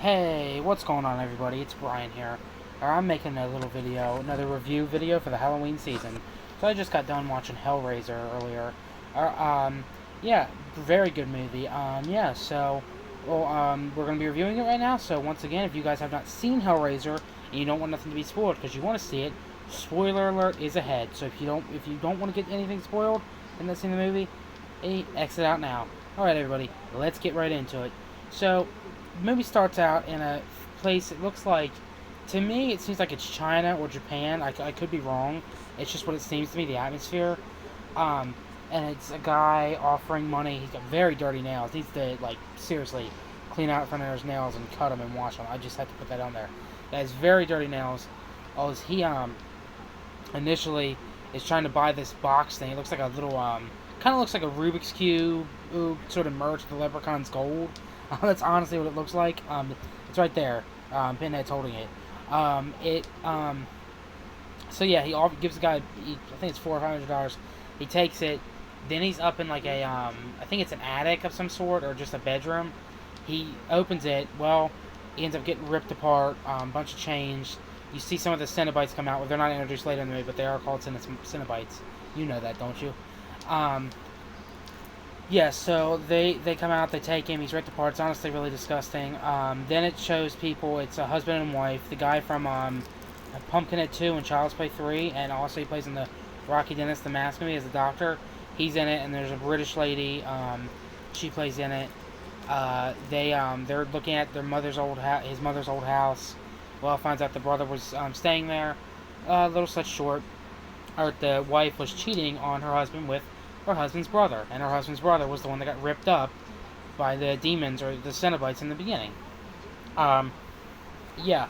Hey, what's going on, everybody? It's Brian here. I'm making a little video, another review video for the Halloween season. So I just got done watching Hellraiser earlier. Yeah, very good movie. We're going to be reviewing it right now. So once again, if you guys have not seen Hellraiser and you don't want nothing to be spoiled because you want to see it, spoiler alert is ahead. So if you don't want to get anything spoiled and not seen the movie, exit out now. All right, everybody, let's get right into it. So the movie starts out in a place, it looks like, to me, it seems like it's China or Japan. I could be wrong. It's just what it seems to me, the atmosphere. Um, and it's a guy offering money. He's got very dirty nails. He needs to, like, seriously clean out front of his nails and cut them and wash them. I just had to put that on there. That has very dirty nails. He initially is trying to buy this box thing. It looks like a little, kind of looks like a Rubik's Cube, sort of merged with the Leprechaun's Gold. That's honestly what it looks like. It's right there. Pinhead's holding it. So yeah, he gives the guy, I think it's $400. He takes it. Then he's up in like a, I think it's an attic of some sort or just a bedroom. He opens it. Well, he ends up getting ripped apart. Bunch of change. You see some of the Cenobites come out. Well, they're not introduced later in the movie, but they are called Cenobites. You know that, don't you? Yeah, so they come out, they take him, he's ripped apart. It's honestly really disgusting. Then it shows people, it's a husband and wife. The guy from Pumpkinhead 2 and Child's Play 3, and also he plays in the Rocky Dennis the Mask movie as the doctor. He's in it, and there's a British lady, she plays in it. They're looking at their his mother's old house. Well, finds out the brother was staying there. A little such short. Or the wife was cheating on her husband with her husband's brother, and her husband's brother was the one that got ripped up by the demons or the Cenobites in the beginning. Yeah.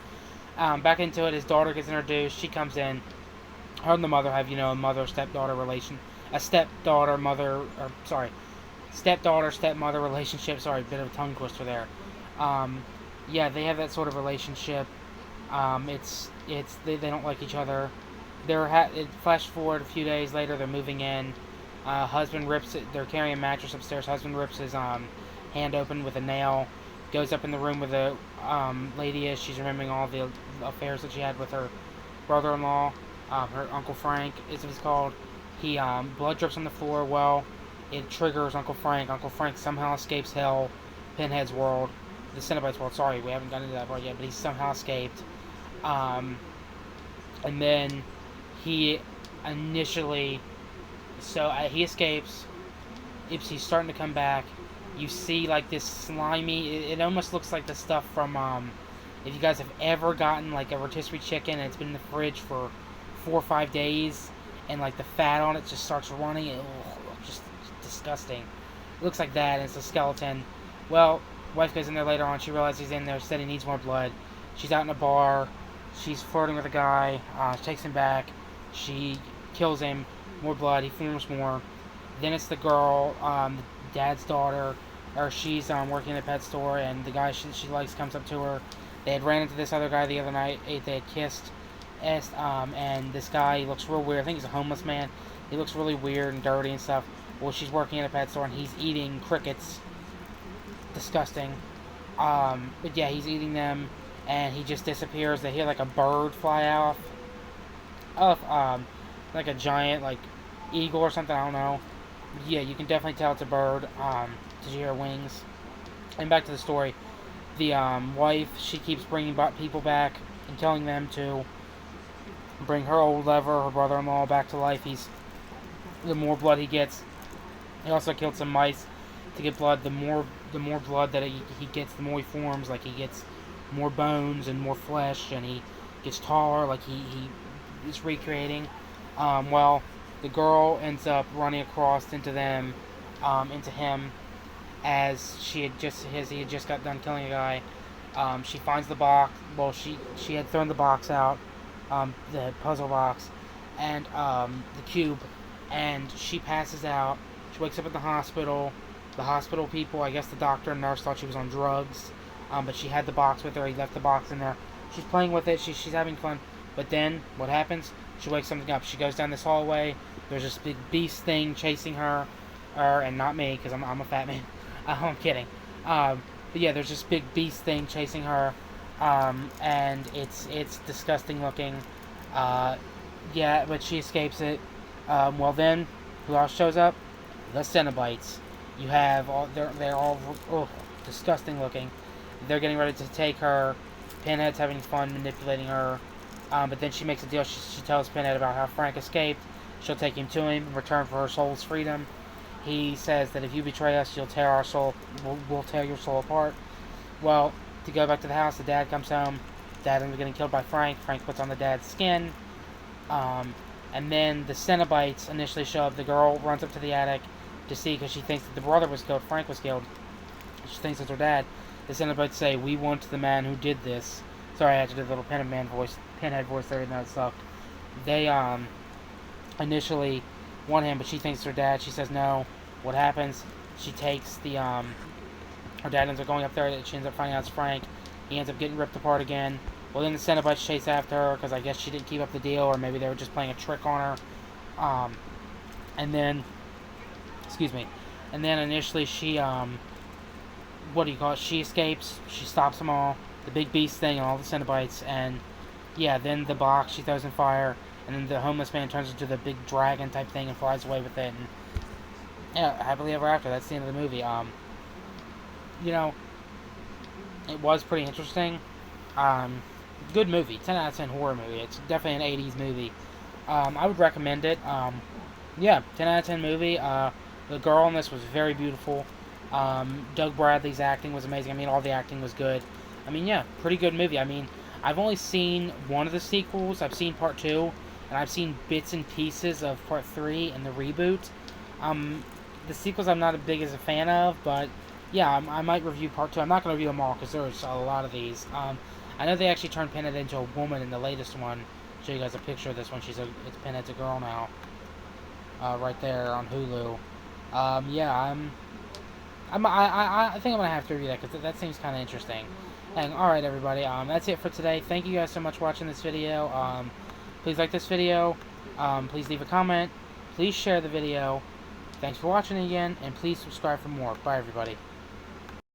Back into it, his daughter gets introduced. She comes in. Her and the mother have, a mother-stepdaughter relation, a stepdaughter-stepmother relationship. Sorry, a bit of a tongue twister there. Yeah, they have that sort of relationship. They don't like each other. It flash forward a few days later. They're moving in. Husband rips it. They're carrying a mattress upstairs. Husband rips his hand open with a nail. Goes up in the room where the lady is. She's remembering all the affairs that she had with her brother-in-law. Her Uncle Frank is what he's called. Blood drips on the floor. Well, it triggers Uncle Frank. Uncle Frank somehow escapes hell, Pinhead's world, the Cenobites world. Sorry, we haven't gotten into that part yet, but he somehow escaped. And then he initially. So he escapes. He's starting to come back. You see like this slimy. It almost looks like the stuff from. If you guys have ever gotten like a rotisserie chicken and it's been in the fridge for 4 or 5 days, and like the fat on it just starts running. Just disgusting. It looks like that, and it's a skeleton. Well, wife goes in there later on. She realizes he's in there. Said he needs more blood. She's out in a bar. She's flirting with a guy. Takes him back. She kills him. More blood, he forms more. Then it's the girl, the dad's daughter, or she's working in a pet store, and the guy she likes comes up to her. They had ran into this other guy the other night. They had kissed, and this guy, he looks real weird. I think he's a homeless man. He looks really weird and dirty and stuff. Well, she's working in a pet store, and he's eating crickets. Disgusting. But yeah, he's eating them, and he just disappears. They hear like a bird fly off like a giant like eagle or something, I don't know. Yeah, you can definitely tell it's a bird. Did you hear wings? And back to the story. The wife, she keeps bringing people back and telling them to bring her old lover, her brother-in-law, back to life. The more blood he gets. He also killed some mice to get blood. The more blood that he gets, the more he forms. Like he gets more bones and more flesh, and he gets taller. Like he is recreating. Well, the girl ends up running across into him, as he had just got done killing a guy. She finds the box. Well, she had thrown the box out, the puzzle box, and the cube, and she passes out. She wakes up at the hospital. The hospital people, I guess the doctor and nurse thought she was on drugs, but she had the box with her. He left the box in there. She's playing with it. She's having fun. But then, what happens? She wakes something up. She goes down this hallway. There's this big beast thing chasing her and not me, because I'm a fat man. I'm kidding. But yeah, there's this big beast thing chasing her, and it's disgusting looking. Uh, yeah, but she escapes it. Well then, who else shows up? The Cenobites. You have all they're all disgusting looking. They're getting ready to take her. Pinhead's having fun manipulating her, but then she makes a deal. She tells Pinhead about how Frank escaped. She'll take him to him in return for her soul's freedom. He says that if you betray us, you'll tear our soul. We'll tear your soul apart. Well, to go back to the house, the dad comes home. Dad ends up getting killed by Frank. Frank puts on the dad's skin. And then the Cenobites initially show up. The girl runs up to the attic to see because she thinks that the brother was killed. Frank was killed. She thinks it's her dad. The Cenobites say, "We want the man who did this." Sorry, I had to do the little Pinhead voice there, even though it sucked. They initially want him, but she thinks it's her dad. She says no. What happens? She takes the her dad ends up going up there. She ends up finding out it's Frank. He ends up getting ripped apart again. Well, then the Cenobites chase after her because I guess she didn't keep up the deal, or maybe they were just playing a trick on her. And then, excuse me, and then initially she what do you call it? She escapes. She stops them all. The big beast thing and all the Cenobites, and yeah, then the box she throws in fire, and then the homeless man turns into the big dragon type thing and flies away with it. And yeah, happily ever after. That's the end of the movie. You know, it was pretty interesting. Good movie. 10 out of 10 horror movie. It's definitely an 80s movie. I would recommend it. Yeah, 10 out of 10 movie. The girl in this was very beautiful. Doug Bradley's acting was amazing. I mean, all the acting was good. I mean, yeah, pretty good movie. I mean, I've only seen one of the sequels. I've seen part 2, and I've seen bits and pieces of part 3 and the reboot. The sequels I'm not as big as a fan of, but yeah, I might review part 2. I'm not going to review them all because there's a lot of these. I know they actually turned Pinhead into a woman in the latest one. I'll show you guys a picture of this one. It's Pinhead's a girl now. Right there on Hulu. Yeah, I think I'm gonna have to review that because that seems kind of interesting. And alright, everybody, that's it for today. Thank you guys so much for watching this video. Please like this video. Please leave a comment. Please share the video. Thanks for watching again, and please subscribe for more. Bye, everybody.